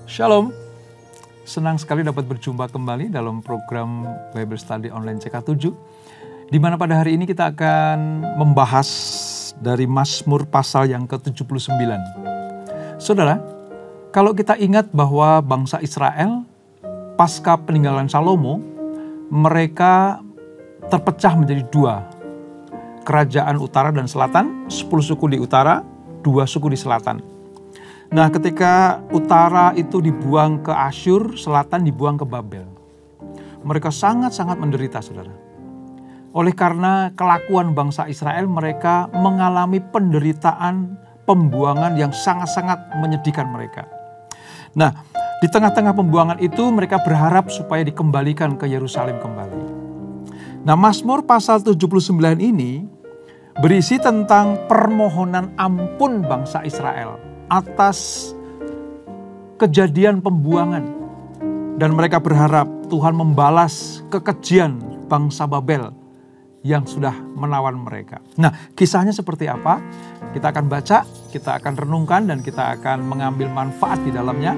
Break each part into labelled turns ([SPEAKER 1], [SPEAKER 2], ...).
[SPEAKER 1] Shalom, senang sekali dapat berjumpa kembali dalam program Bible Study Online CK7, di mana pada hari ini kita akan membahas dari Mazmur pasal yang ke-79. Saudara, kalau kita ingat bahwa bangsa Israel pasca peninggalan Salomo, mereka terpecah menjadi dua, kerajaan utara dan selatan, 10 suku di utara, 2 suku di selatan. Nah, ketika utara itu dibuang ke Asyur, selatan dibuang ke Babel. Mereka sangat-sangat menderita, saudara. Oleh karena kelakuan bangsa Israel, mereka mengalami penderitaan, pembuangan yang sangat-sangat menyedihkan mereka. Nah, di tengah-tengah pembuangan itu mereka berharap supaya dikembalikan ke Yerusalem kembali. Nah, Mazmur pasal 79 ini berisi tentang permohonan ampun bangsa Israel atas kejadian pembuangan. Dan mereka berharap Tuhan membalas kekejian bangsa Babel yang sudah menawan mereka. Nah, kisahnya seperti apa? Kita akan baca, kita akan renungkan, dan kita akan mengambil manfaat di dalamnya.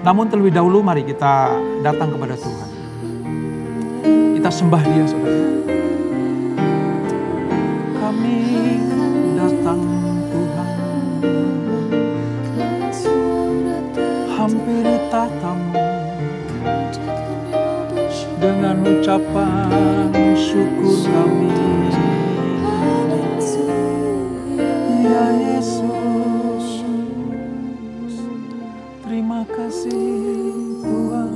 [SPEAKER 1] Namun terlebih dahulu mari kita datang kepada Tuhan. Kita sembah Dia, saudara. Kami datang Tuhan, hampiri tatamu dengan ucapan syukur kami. Ya Yesus, terima kasih Tuhan.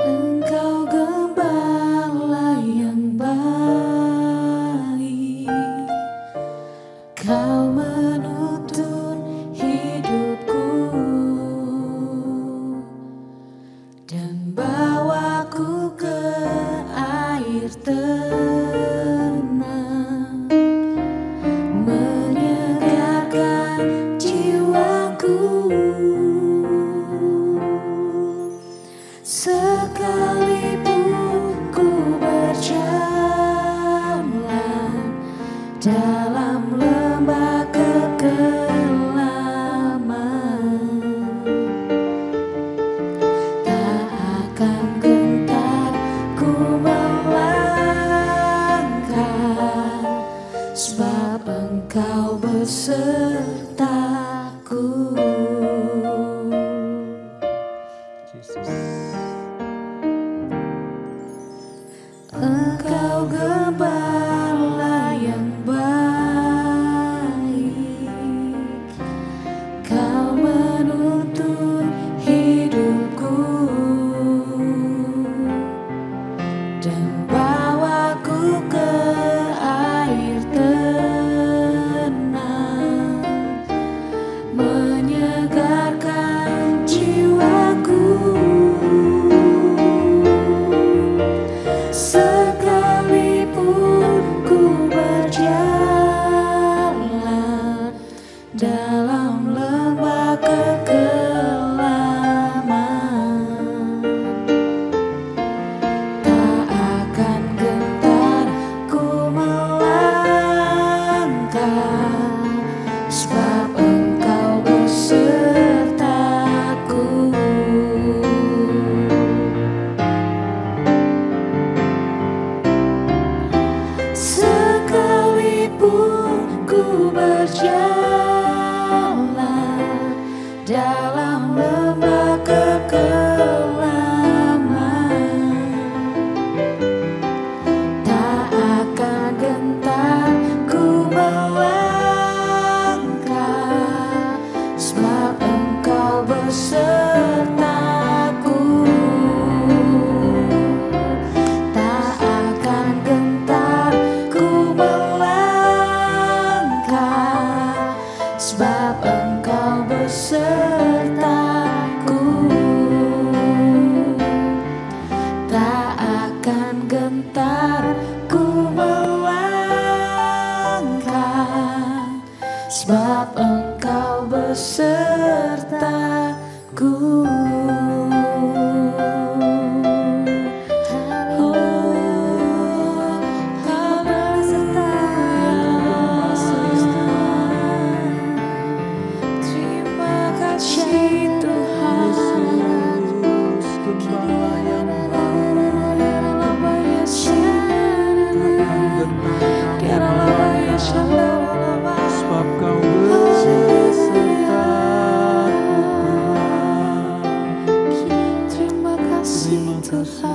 [SPEAKER 2] Engkau gembala yang baik, Kau menuntun hidupku dan bawaku ke air tenang, menyegarkan jiwaku. Sekalipun ku berjalan dalam lembah kekelaman, tak akan gentar ku melangkah, sebab Engkau besertaku. Engkau gembala yang baik, Kau menuntun hidupku dan bawaku ke air tenang, menyegarkan jiwaku. Sekalipun ku berjalan dalam lembah kekelaman, tak akan gentar ku melangkah, sebab Engkau besertaku. Sekalipun ku berjalan dalam lembah kekelaman, tak akan gentar ku melangkah, sebab Engkau besertaku. Tak akan gentar ku melangkah, sebab Engkau besertaku. Tak akan gentar ku melangkah, sebab Engkau besertaku. Oh, Kau besertaku.
[SPEAKER 1] Sebab kau besertaku Tuhan.
[SPEAKER 2] Terima kasih Tuhan.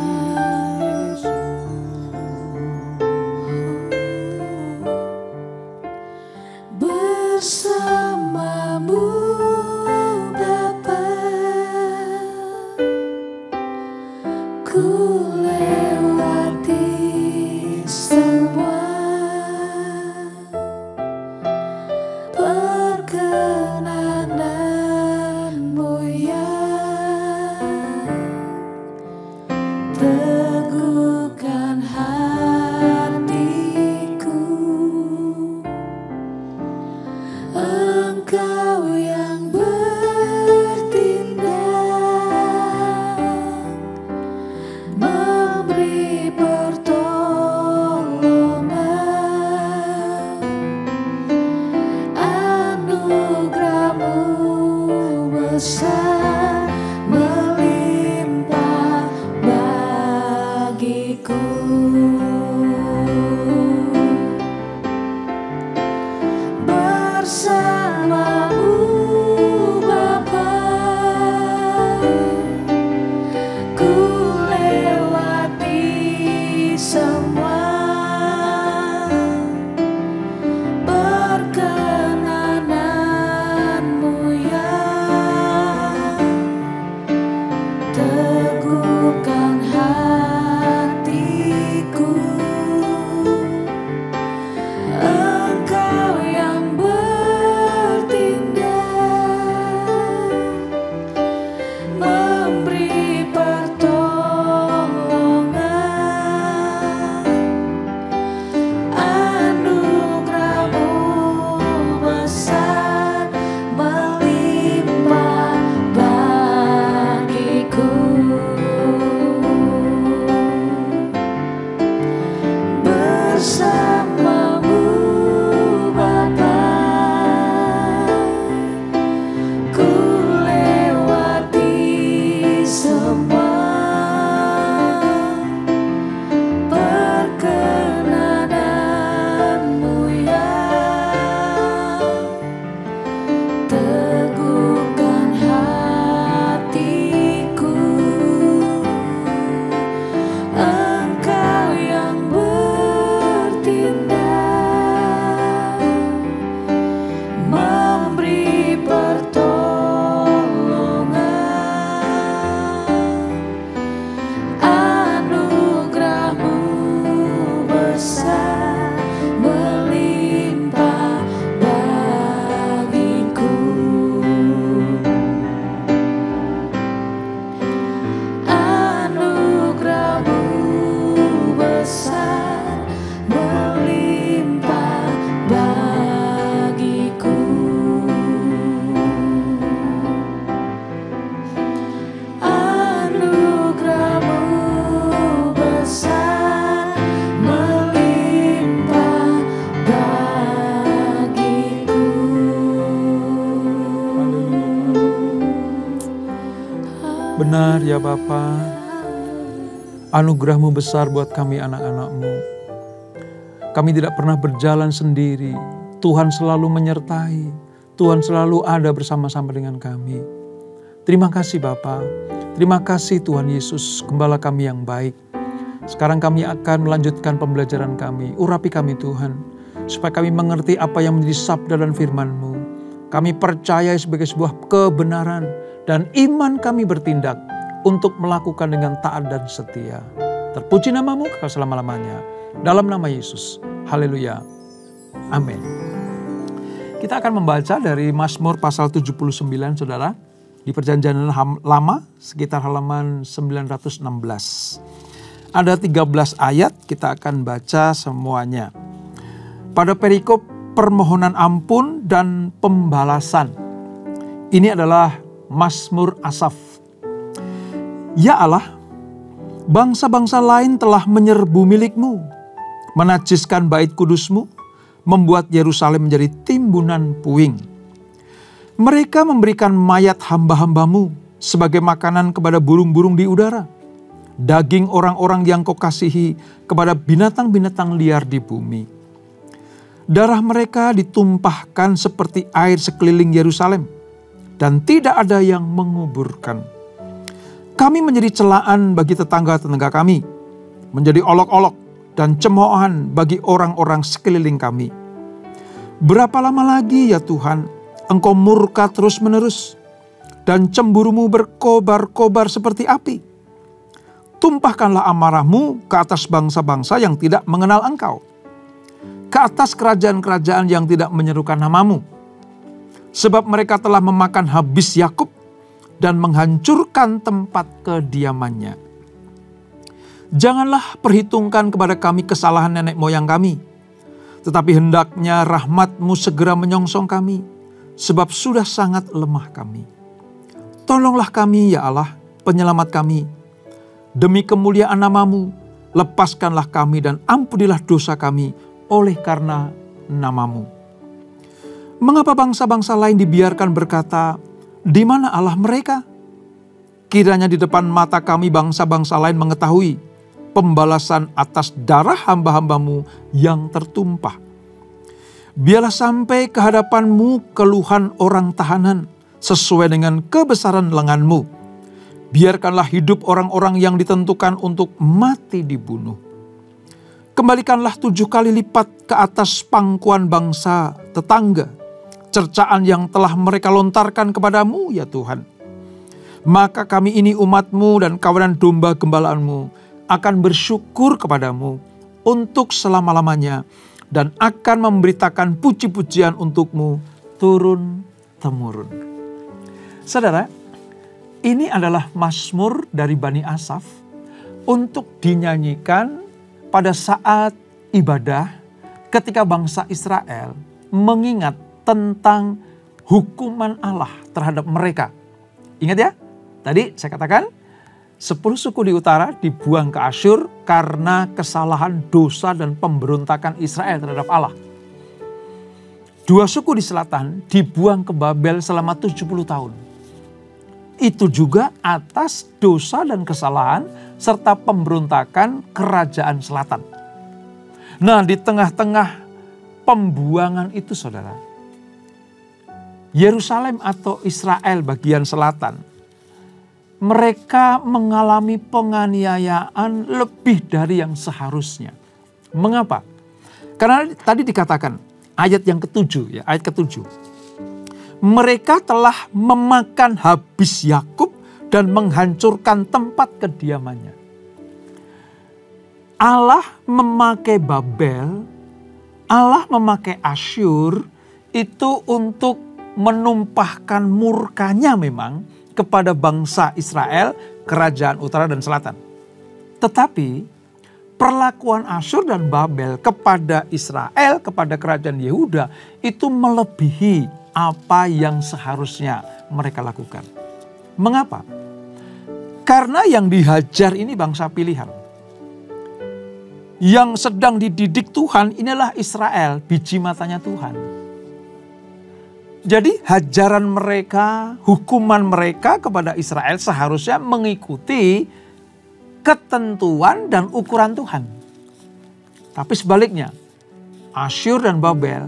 [SPEAKER 2] Bersamamu Bapa, ku lewati semua perkenananmu ya, teguhkan hatiku. Engkau yang bertindak, memberi pertolongan, anugerah-Mu besar melimpah bagiku. Bersamamu Bapa, ku lewati semua perkenananmu ya, teguhkan hatiku. Engkau yang memberi pertolongan, anugerah-Mu besar melimpah bagiku. Bersamamu Bapa, ku lewati semua perkenananmu ya, teguhkan hatiku. Engkau yang bertindak, memberi pertolongan, anugerah-Mu besar melimpah bagiku. Anugerah-Mu besar melimpah bagiku. Anugerah-Mu besar melimpah bagiku.
[SPEAKER 1] Benar ya Bapa, anugerah-Mu besar buat kami anak-anak-Mu. Kami tidak pernah berjalan sendiri. Tuhan selalu menyertai. Tuhan selalu ada bersama-sama dengan kami. Terima kasih Bapa. Terima kasih Tuhan Yesus, Gembala kami yang baik. Sekarang kami akan melanjutkan pembelajaran kami. Urapi kami Tuhan, supaya kami mengerti apa yang menjadi sabda dan firman-Mu. Kami percaya sebagai sebuah kebenaran, dan iman kami bertindak untuk melakukan dengan taat dan setia. Terpuji nama-Mu kekal selama-lamanya. Dalam nama Yesus. Haleluya. Amin. Kita akan membaca dari Mazmur pasal 79, saudara. Di Perjanjian Lama, sekitar halaman 916. Ada 13 ayat, kita akan baca semuanya. Pada perikop permohonan ampun dan pembalasan. Ini adalah Mazmur Asaf. Ya Allah, bangsa-bangsa lain telah menyerbu milik-Mu, menajiskan bait kudus-Mu, membuat Yerusalem menjadi timbunan puing. Mereka memberikan mayat hamba-hamba-Mu sebagai makanan kepada burung-burung di udara. daging orang-orang yang kau kasihi kepada binatang-binatang liar di bumi. Darah mereka ditumpahkan seperti air sekeliling Yerusalem, dan tidak ada yang menguburkan. Kami menjadi celaan bagi tetangga-tetangga kami, menjadi olok-olok dan cemoohan bagi orang-orang sekeliling kami. Berapa lama lagi ya Tuhan, Engkau murka terus-menerus, dan cemburumu berkobar-kobar seperti api? Tumpahkanlah amarahmu ke atas bangsa-bangsa yang tidak mengenal Engkau, ke atas kerajaan-kerajaan yang tidak menyerukan namamu. Sebab mereka telah memakan habis Yakub dan menghancurkan tempat kediamannya. Janganlah perhitungkan kepada kami kesalahan nenek moyang kami, tetapi hendaknya rahmat-Mu segera menyongsong kami, sebab sudah sangat lemah kami. Tolonglah kami ya Allah, penyelamat kami. Demi kemuliaan nama-Mu, lepaskanlah kami dan ampunilah dosa kami oleh karena nama-Mu. Mengapa bangsa-bangsa lain dibiarkan berkata, di mana Allah mereka? Kiranya di depan mata kami bangsa-bangsa lain mengetahui pembalasan atas darah hamba-hamba-Mu yang tertumpah. Biarlah sampai ke hadapan-Mu keluhan orang tahanan sesuai dengan kebesaran lengan-Mu. Biarkanlah hidup orang-orang yang ditentukan untuk mati dibunuh. Kembalikanlah 7 kali lipat ke atas pangkuan bangsa tetangga cercaan yang telah mereka lontarkan kepadamu ya Tuhan. Maka kami ini umat-Mu dan kawanan domba gembalaan-Mu akan bersyukur kepadamu untuk selama-lamanya dan akan memberitakan puji-pujian untuk-Mu turun-temurun. Saudara, ini adalah mazmur dari Bani Asaf untuk dinyanyikan pada saat ibadah ketika bangsa Israel mengingat tentang hukuman Allah terhadap mereka. Ingat ya, tadi saya katakan 10 suku di utara dibuang ke Asyur karena kesalahan, dosa dan pemberontakan Israel terhadap Allah. 2 suku di selatan dibuang ke Babel selama 70 tahun. Itu juga atas dosa dan kesalahan serta pemberontakan kerajaan selatan. Nah, di tengah-tengah pembuangan itu saudara, Yerusalem atau Israel bagian selatan, mereka mengalami penganiayaan lebih dari yang seharusnya. Mengapa? Karena tadi dikatakan ayat yang ke-7 ya, ayat ke-7. Mereka telah memakan habis Yakub dan menghancurkan tempat kediamannya. Allah memakai Babel, Allah memakai Asyur itu untuk menumpahkan murkanya memang kepada bangsa Israel, kerajaan utara dan selatan. Tetapi perlakuan Asyur dan Babel kepada Israel, kepada kerajaan Yehuda itu melebihi apa yang seharusnya mereka lakukan. Mengapa? Karena yang dihajar ini bangsa pilihan. Yang sedang dididik Tuhan inilah Israel, biji matanya Tuhan. Jadi hajaran mereka, hukuman mereka kepada Israel seharusnya mengikuti ketentuan dan ukuran Tuhan. Tapi sebaliknya, Asyur dan Babel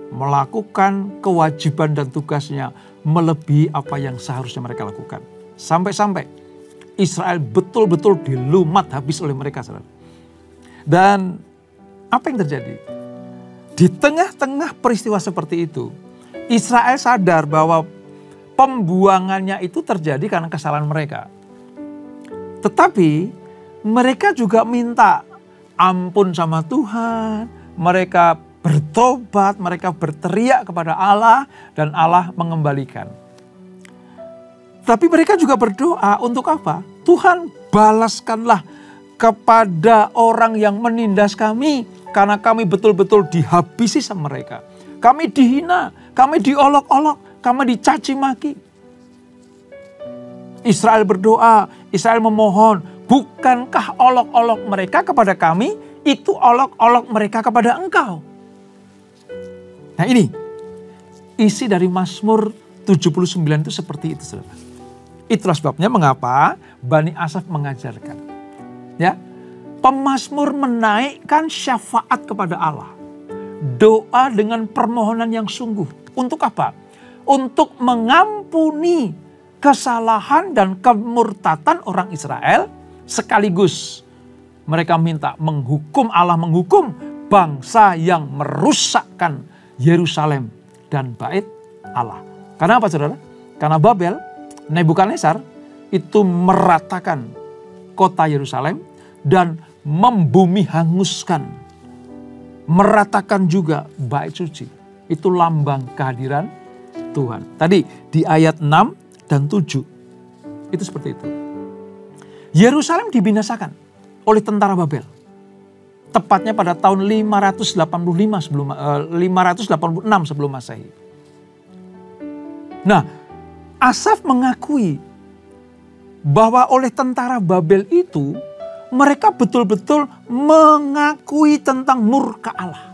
[SPEAKER 1] melakukan kewajiban dan tugasnya melebihi apa yang seharusnya mereka lakukan. Sampai-sampai Israel betul-betul dilumat habis oleh mereka, saudara. Dan apa yang terjadi? Di tengah-tengah peristiwa seperti itu, Israel sadar bahwa pembuangannya itu terjadi karena kesalahan mereka. Tetapi mereka juga minta ampun sama Tuhan. Mereka bertobat, mereka berteriak kepada Allah dan Allah mengembalikan. Tapi mereka juga berdoa untuk apa? Tuhan, balaskanlah kepada orang yang menindas kami karena kami betul-betul dihabisi sama mereka. Kami dihina, kami diolok-olok, kami dicaci maki. Israel berdoa, Israel memohon, bukankah olok-olok mereka kepada kami, itu olok-olok mereka kepada Engkau. Nah ini, isi dari Mazmur 79 itu seperti itu, saudara. Itulah sebabnya mengapa Bani Asaf mengajarkan. Ya, pemazmur menaikkan syafaat kepada Allah. Doa dengan permohonan yang sungguh. Untuk apa? Untuk mengampuni kesalahan dan kemurtatan orang Israel, sekaligus mereka minta Allah menghukum bangsa yang merusakkan Yerusalem dan bait Allah. Karena apa, saudara? Karena Babel, Nebukadnezar itu meratakan kota Yerusalem dan membumi hanguskan, meratakan juga bait suci. Itu lambang kehadiran Tuhan. Tadi di ayat 6 dan 7 itu seperti itu. Yerusalem dibinasakan oleh tentara Babel. Tepatnya pada tahun 586 sebelum Masehi. Nah, Asaf mengakui bahwa oleh tentara Babel itu mereka betul-betul mengakui tentang murka Allah.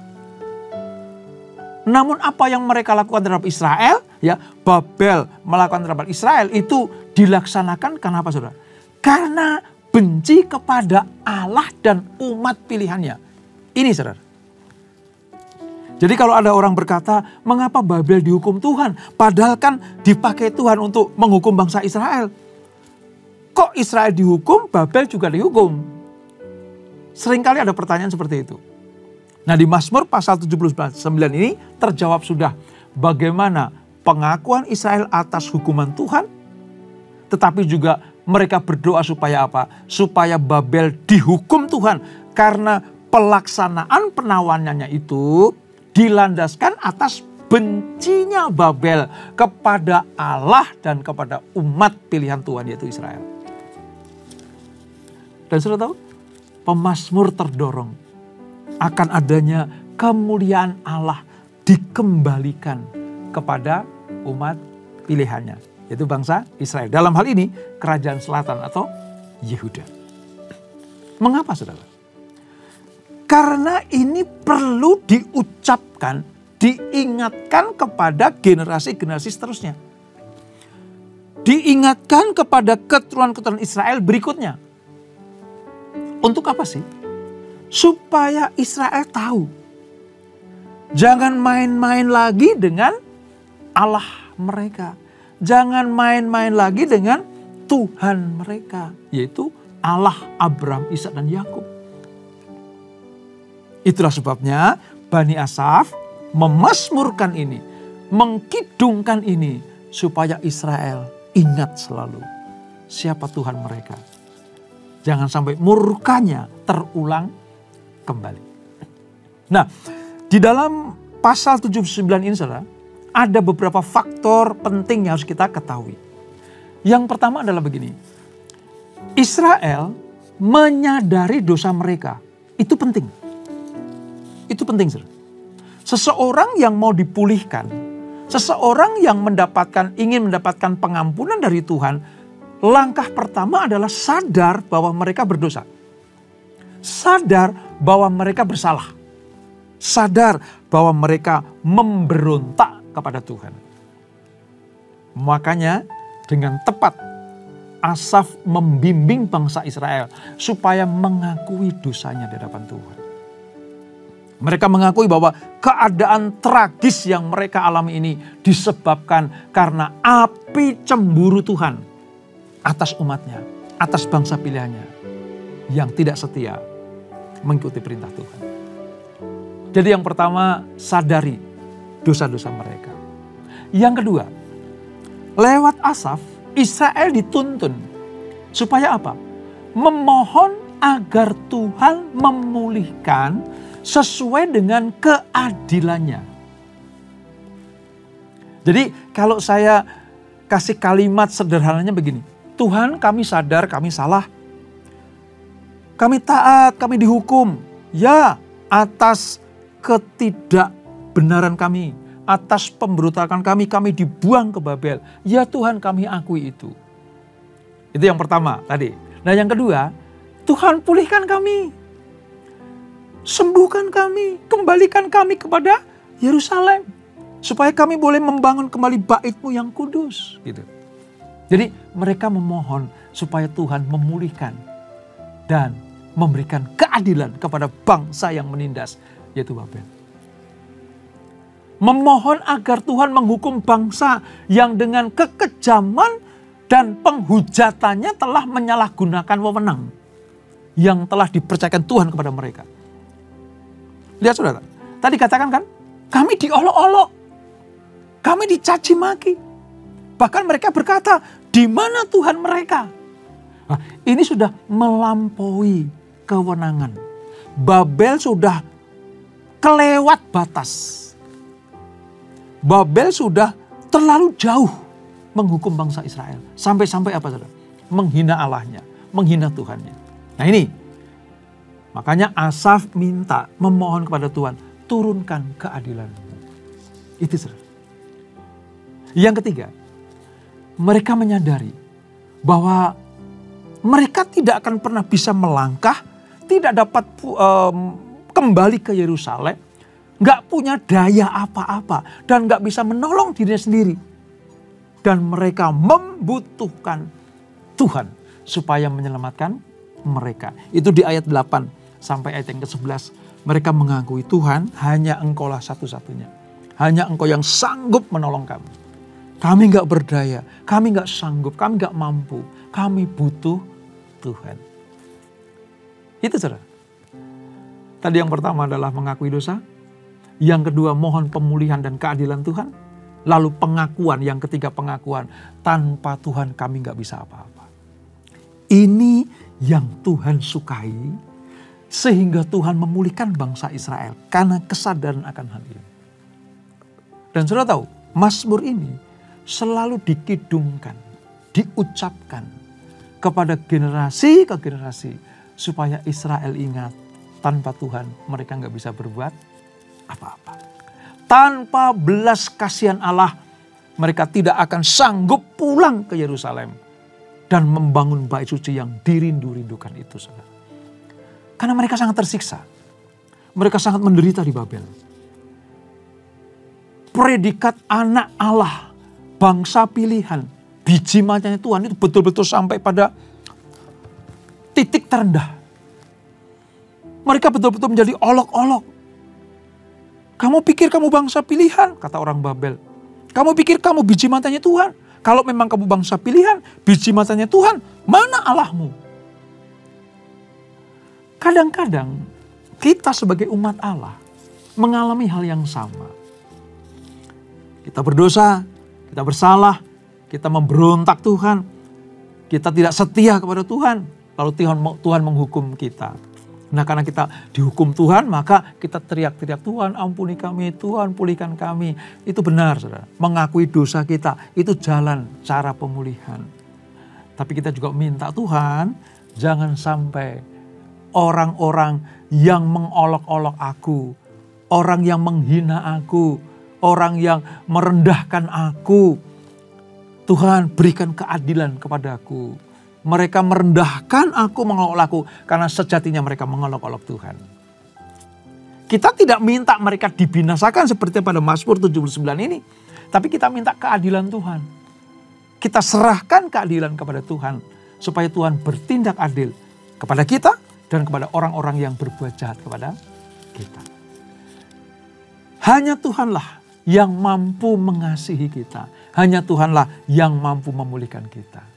[SPEAKER 1] Namun apa yang mereka lakukan terhadap Israel, ya, Babel melakukan terhadap Israel itu dilaksanakan karena apa, saudara? Karena benci kepada Allah dan umat pilihannya. Ini, saudara. Jadi kalau ada orang berkata, mengapa Babel dihukum Tuhan? Padahal kan dipakai Tuhan untuk menghukum bangsa Israel. Kok Israel dihukum, Babel juga dihukum? Seringkali ada pertanyaan seperti itu. Nah, di Mazmur pasal 79 ini terjawab sudah bagaimana pengakuan Israel atas hukuman Tuhan. Tetapi juga mereka berdoa supaya apa? Supaya Babel dihukum Tuhan. Karena pelaksanaan penawanannya itu dilandaskan atas bencinya Babel kepada Allah dan kepada umat pilihan Tuhan, yaitu Israel. Dan sudah tahu, pemazmur terdorong akan adanya kemuliaan Allah dikembalikan kepada umat pilihannya, yaitu bangsa Israel. Dalam hal ini kerajaan selatan atau Yehuda. Mengapa, saudara? Karena ini perlu diucapkan, diingatkan kepada generasi-generasi seterusnya. Diingatkan kepada keturunan-keturunan Israel berikutnya. Untuk apa sih? Supaya Israel tahu. Jangan main-main lagi dengan Allah mereka. Jangan main-main lagi dengan Tuhan mereka. Yaitu Allah Abraham, Ishak dan Yakub. Itulah sebabnya Bani Asaf memazmurkan ini. Mengkidungkan ini. Supaya Israel ingat selalu siapa Tuhan mereka. Jangan sampai murkanya terulang kembali. Nah, di dalam pasal 79 ini, saudara, ada beberapa faktor penting yang harus kita ketahui. Yang pertama adalah begini. Israel menyadari dosa mereka. Itu penting. Itu penting, saudara. Seseorang yang mau dipulihkan, seseorang yang ingin mendapatkan pengampunan dari Tuhan, langkah pertama adalah sadar bahwa mereka berdosa. Sadar bahwa mereka bersalah. Sadar bahwa mereka memberontak kepada Tuhan. Makanya dengan tepat Asaf membimbing bangsa Israel supaya mengakui dosanya di hadapan Tuhan. Mereka mengakui bahwa keadaan tragis yang mereka alami ini disebabkan karena api cemburu Tuhan atas umatnya, atas bangsa pilihannya yang tidak setia mengikuti perintah Tuhan. Jadi yang pertama, sadari dosa-dosa mereka. Yang kedua, lewat Asaf, Israel dituntun supaya apa? Memohon agar Tuhan memulihkan sesuai dengan keadilannya. Jadi kalau saya kasih kalimat sederhananya begini. Tuhan, kami sadar kami salah. Kami taat, kami dihukum. Ya, atas ketidakbenaran kami. Atas pemberontakan kami dibuang ke Babel. Ya Tuhan, kami akui itu. Itu yang pertama tadi. Nah yang kedua, Tuhan pulihkan kami. Sembuhkan kami, kembalikan kami kepada Yerusalem. Supaya kami boleh membangun kembali bait-Mu yang kudus. Gitu. Jadi mereka memohon supaya Tuhan memulihkan. Dan memberikan keadilan kepada bangsa yang menindas, yaitu Babel. Memohon agar Tuhan menghukum bangsa yang dengan kekejaman dan penghujatannya telah menyalahgunakan wewenang yang telah dipercayakan Tuhan kepada mereka. Lihat saudara, tadi katakan kan, kami diolok-olok, kami dicaci maki. Bahkan mereka berkata, di mana Tuhan mereka? Nah, ini sudah melampaui kewenangan. Babel sudah kelewat batas. Babel sudah terlalu jauh menghukum bangsa Israel. Sampai-sampai apa saudara? Menghina Allahnya, menghina Tuhannya. Nah ini, makanya Asaf minta, memohon kepada Tuhan, turunkan keadilan. Itu saudara. Yang ketiga, mereka menyadari bahwa mereka tidak akan pernah bisa melangkah, tidak dapat kembali ke Yerusalem, gak punya daya apa-apa, dan gak bisa menolong dirinya sendiri. Dan mereka membutuhkan Tuhan supaya menyelamatkan mereka. Itu di ayat 8 sampai ayat yang ke-11. Mereka mengakui, Tuhan, hanya Engkaulah satu-satunya. Hanya Engkau yang sanggup menolong kami. Kami gak berdaya, kami gak sanggup, kami gak mampu. Kami butuh Tuhan. Itu saudara. Tadi yang pertama adalah mengakui dosa. Yang kedua mohon pemulihan dan keadilan Tuhan. Lalu pengakuan, yang ketiga pengakuan. Tanpa Tuhan kami gak bisa apa-apa. Ini yang Tuhan sukai. Sehingga Tuhan memulihkan bangsa Israel. Karena kesadaran akan hal ini. Dan saudara tahu, Mazmur ini selalu dikidungkan, diucapkan kepada generasi ke generasi. Supaya Israel ingat, tanpa Tuhan mereka gak bisa berbuat apa-apa. Tanpa belas kasihan Allah, mereka tidak akan sanggup pulang ke Yerusalem dan membangun bait suci yang dirindu-rindukan itu, saudara. Karena mereka sangat tersiksa. Mereka sangat menderita di Babel. Predikat anak Allah, bangsa pilihan, biji matanya Tuhan itu betul-betul sampai pada titik terendah. Mereka betul-betul menjadi olok-olok. Kamu pikir kamu bangsa pilihan, kata orang Babel. Kamu pikir kamu biji matanya Tuhan. Kalau memang kamu bangsa pilihan, biji matanya Tuhan, mana Allahmu? Kadang-kadang kita sebagai umat Allah mengalami hal yang sama. Kita berdosa, kita bersalah, kita memberontak Tuhan. Kita tidak setia kepada Tuhan. Lalu Tuhan menghukum kita. Nah karena kita dihukum Tuhan, maka kita teriak-teriak, Tuhan ampuni kami, Tuhan pulihkan kami. Itu benar saudara, mengakui dosa kita, itu jalan cara pemulihan. Tapi kita juga minta Tuhan, jangan sampai orang-orang yang mengolok-olok aku, orang yang menghina aku, orang yang merendahkan aku, Tuhan berikan keadilan kepadaku. Mereka merendahkan aku, mengolok aku. Karena sejatinya mereka mengolok-olok Tuhan. Kita tidak minta mereka dibinasakan seperti pada Mazmur 79 ini. Tapi kita minta keadilan Tuhan. Kita serahkan keadilan kepada Tuhan. Supaya Tuhan bertindak adil kepada kita dan kepada orang-orang yang berbuat jahat kepada kita. Hanya Tuhanlah yang mampu mengasihi kita. Hanya Tuhanlah yang mampu memulihkan kita.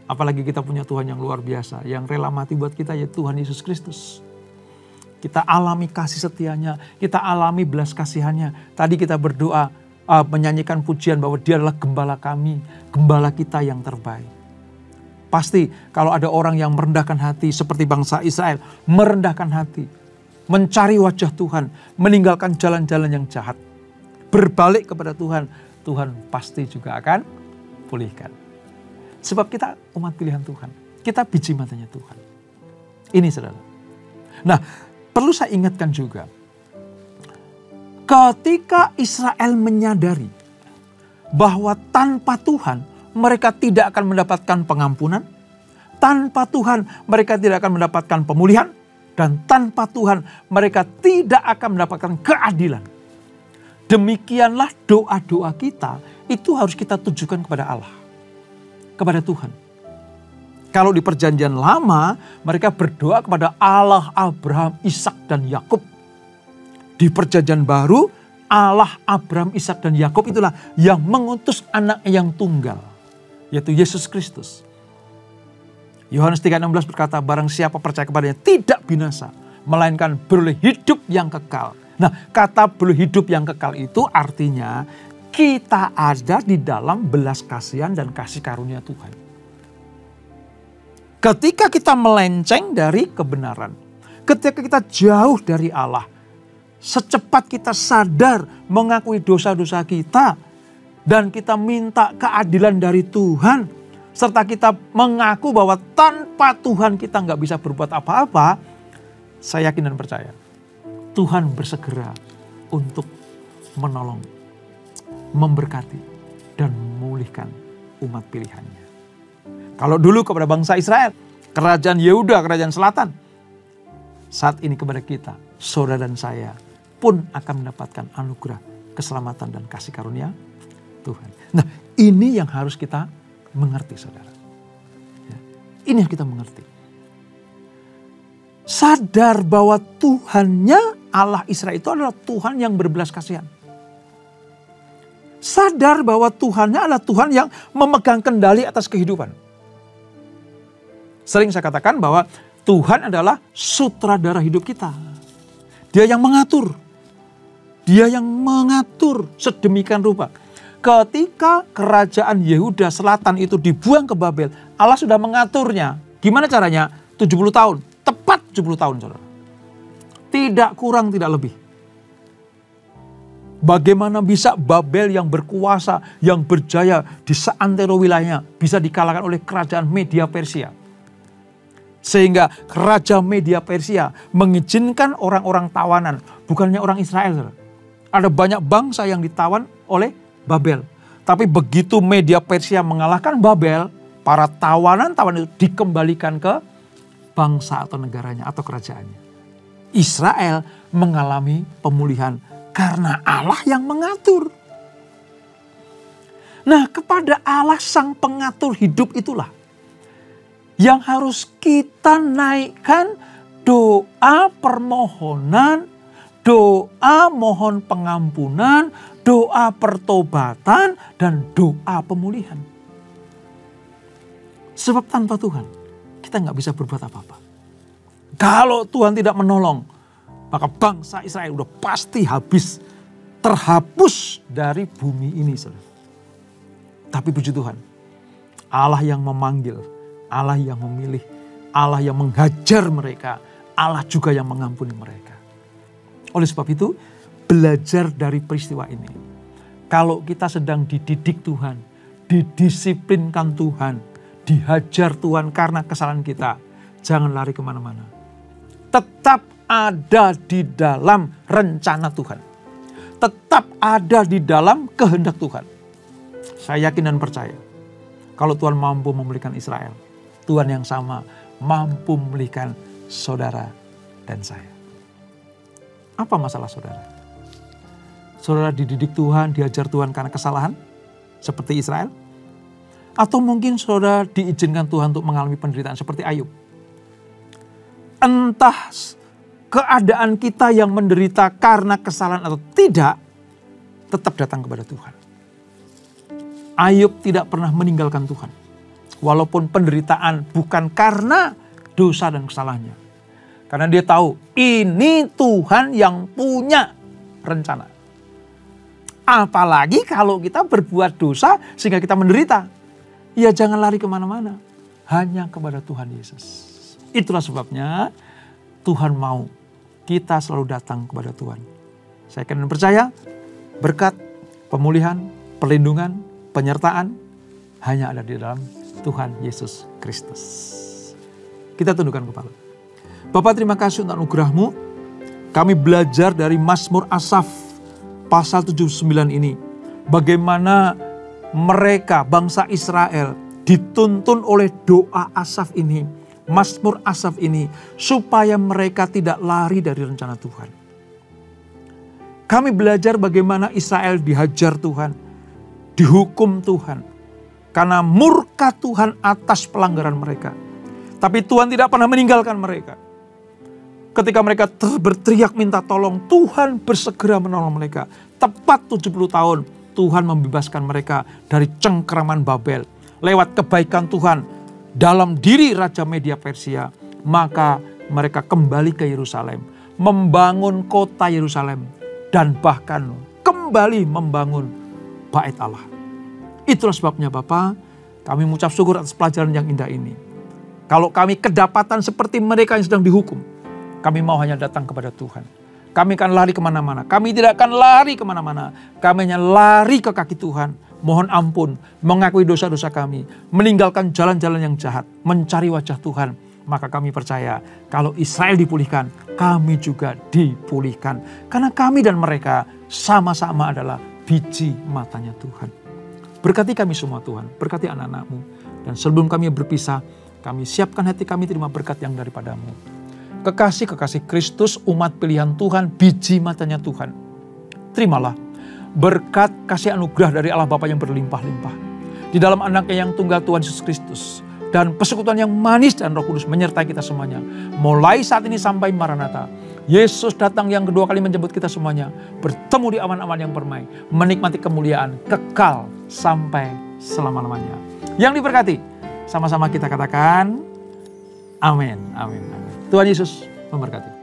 [SPEAKER 1] Apalagi kita punya Tuhan yang luar biasa, yang rela mati buat kita, yaitu Tuhan Yesus Kristus. Kita alami kasih setianya, kita alami belas kasihannya. Tadi kita berdoa, menyanyikan pujian bahwa Dia adalah gembala kami, gembala kita yang terbaik. Pasti kalau ada orang yang merendahkan hati seperti bangsa Israel, merendahkan hati, mencari wajah Tuhan, meninggalkan jalan-jalan yang jahat, berbalik kepada Tuhan, Tuhan pasti juga akan pulihkan. Sebab kita umat pilihan Tuhan. Kita biji matanya Tuhan. Ini saudara. Nah, perlu saya ingatkan juga. Ketika Israel menyadari bahwa tanpa Tuhan mereka tidak akan mendapatkan pengampunan. Tanpa Tuhan mereka tidak akan mendapatkan pemulihan. Dan tanpa Tuhan mereka tidak akan mendapatkan keadilan. Demikianlah doa-doa kita itu harus kita tujukan kepada Allah. Kepada Tuhan. Kalau di perjanjian lama, mereka berdoa kepada Allah Abraham, Ishak, dan Yakub. Di perjanjian baru, Allah Abraham, Ishak, dan Yakub itulah yang mengutus anak yang tunggal, yaitu Yesus Kristus. Yohanes 3:16 berkata, barang siapa percaya kepadanya tidak binasa, melainkan beroleh hidup yang kekal. Nah, kata beroleh hidup yang kekal itu artinya kita ada di dalam belas kasihan dan kasih karunia Tuhan. Ketika kita melenceng dari kebenaran, ketika kita jauh dari Allah, secepat kita sadar mengakui dosa-dosa kita dan kita minta keadilan dari Tuhan, serta kita mengaku bahwa tanpa Tuhan kita nggak bisa berbuat apa-apa, saya yakin dan percaya Tuhan bersegera untuk menolong, memberkati, dan memulihkan umat pilihannya. Kalau dulu kepada bangsa Israel, kerajaan Yehuda, kerajaan selatan, saat ini kepada kita, saudara dan saya pun akan mendapatkan anugerah, keselamatan, dan kasih karunia Tuhan. Nah, ini yang harus kita mengerti, saudara. Ya, ini yang kita mengerti. Sadar bahwa Tuhannya Allah Israel itu adalah Tuhan yang berbelas kasihan. Sadar bahwa Tuhannya adalah Tuhan yang memegang kendali atas kehidupan. Sering saya katakan bahwa Tuhan adalah sutradara hidup kita. Dia yang mengatur. Dia yang mengatur sedemikian rupa. Ketika kerajaan Yehuda Selatan itu dibuang ke Babel, Allah sudah mengaturnya. Gimana caranya? 70 tahun. Tepat 70 tahun, saudara. Tidak kurang, tidak lebih. Bagaimana bisa Babel yang berkuasa, yang berjaya di seantero wilayahnya bisa dikalahkan oleh kerajaan Media Persia. Sehingga Raja Media Persia mengizinkan orang-orang tawanan, bukannya orang Israel, saudara. Ada banyak bangsa yang ditawan oleh Babel. Tapi begitu Media Persia mengalahkan Babel, para tawanan-tawanan itu dikembalikan ke bangsa atau negaranya atau kerajaannya. Israel mengalami pemulihan karena Allah yang mengatur. Nah, kepada Allah sang pengatur hidup itulah yang harus kita naikkan doa permohonan, doa mohon pengampunan, doa pertobatan, dan doa pemulihan. Sebab tanpa Tuhan, kita nggak bisa berbuat apa-apa. Kalau Tuhan tidak menolong, maka bangsa Israel udah pasti habis, terhapus dari bumi ini, saudara. Tapi puji Tuhan, Allah yang memanggil, Allah yang memilih, Allah yang menghajar mereka, Allah juga yang mengampuni mereka. Oleh sebab itu, belajar dari peristiwa ini. Kalau kita sedang dididik Tuhan, didisiplinkan Tuhan, dihajar Tuhan karena kesalahan kita, jangan lari kemana-mana. Tetap ada di dalam rencana Tuhan. Tetap ada di dalam kehendak Tuhan. Saya yakin dan percaya, kalau Tuhan mampu memulihkan Israel, Tuhan yang sama mampu memulihkan saudara dan saya. Apa masalah saudara? Saudara dididik Tuhan, diajar Tuhan karena kesalahan seperti Israel? Atau mungkin saudara diizinkan Tuhan untuk mengalami penderitaan seperti Ayub? Entah keadaan kita yang menderita karena kesalahan atau tidak, tetap datang kepada Tuhan. Ayub tidak pernah meninggalkan Tuhan. Walaupun penderitaan bukan karena dosa dan kesalahannya. Karena dia tahu ini Tuhan yang punya rencana. Apalagi kalau kita berbuat dosa sehingga kita menderita. Ya jangan lari kemana-mana. Hanya kepada Tuhan Yesus. Itulah sebabnya Tuhan mau kita selalu datang kepada Tuhan. Saya akan percaya berkat, pemulihan, perlindungan, penyertaan hanya ada di dalam Tuhan Yesus Kristus. Kita tundukkan kepala. Bapak, terima kasih untuk anugerah-Mu. Kami belajar dari Mazmur Asaf pasal 79 ini. Bagaimana mereka, bangsa Israel, dituntun oleh doa Asaf ini, Mazmur Asaf ini, supaya mereka tidak lari dari rencana Tuhan. Kami belajar bagaimana Israel dihajar Tuhan, dihukum Tuhan, karena murka Tuhan atas pelanggaran mereka. Tapi Tuhan tidak pernah meninggalkan mereka. Ketika mereka berteriak minta tolong, Tuhan bersegera menolong mereka. Tepat 70 tahun, Tuhan membebaskan mereka dari cengkeraman Babel. Lewat kebaikan Tuhan dalam diri Raja Media Persia, maka mereka kembali ke Yerusalem, membangun kota Yerusalem, dan bahkan kembali membangun Bait Allah. Itulah sebabnya Bapa, kami mengucap syukur atas pelajaran yang indah ini. Kalau kami kedapatan seperti mereka yang sedang dihukum, kami mau hanya datang kepada Tuhan. Kami akan lari kemana-mana. Kami tidak akan lari kemana-mana. Kami hanya lari ke kaki Tuhan. Mohon ampun, mengakui dosa-dosa kami. Meninggalkan jalan-jalan yang jahat. Mencari wajah Tuhan. Maka kami percaya kalau Israel dipulihkan, kami juga dipulihkan. Karena kami dan mereka sama-sama adalah biji matanya Tuhan. Berkati kami semua Tuhan. Berkati anak-anak-Mu. Dan sebelum kami berpisah, kami siapkan hati kami terima berkat yang daripadamu. Kekasih-kekasih Kristus, umat pilihan Tuhan, biji matanya Tuhan. Terimalah berkat kasih anugerah dari Allah Bapa yang berlimpah-limpah. Di dalam anaknya yang tunggal Tuhan Yesus Kristus. Dan persekutuan yang manis dan Roh Kudus menyertai kita semuanya. Mulai saat ini sampai Maranatha. Yesus datang yang kedua kali menjemput kita semuanya. Bertemu di awan-awan yang permai. Menikmati kemuliaan kekal sampai selama-lamanya. Yang diberkati, sama-sama kita katakan, amin, amin, amin. Tuhan Yesus memberkati.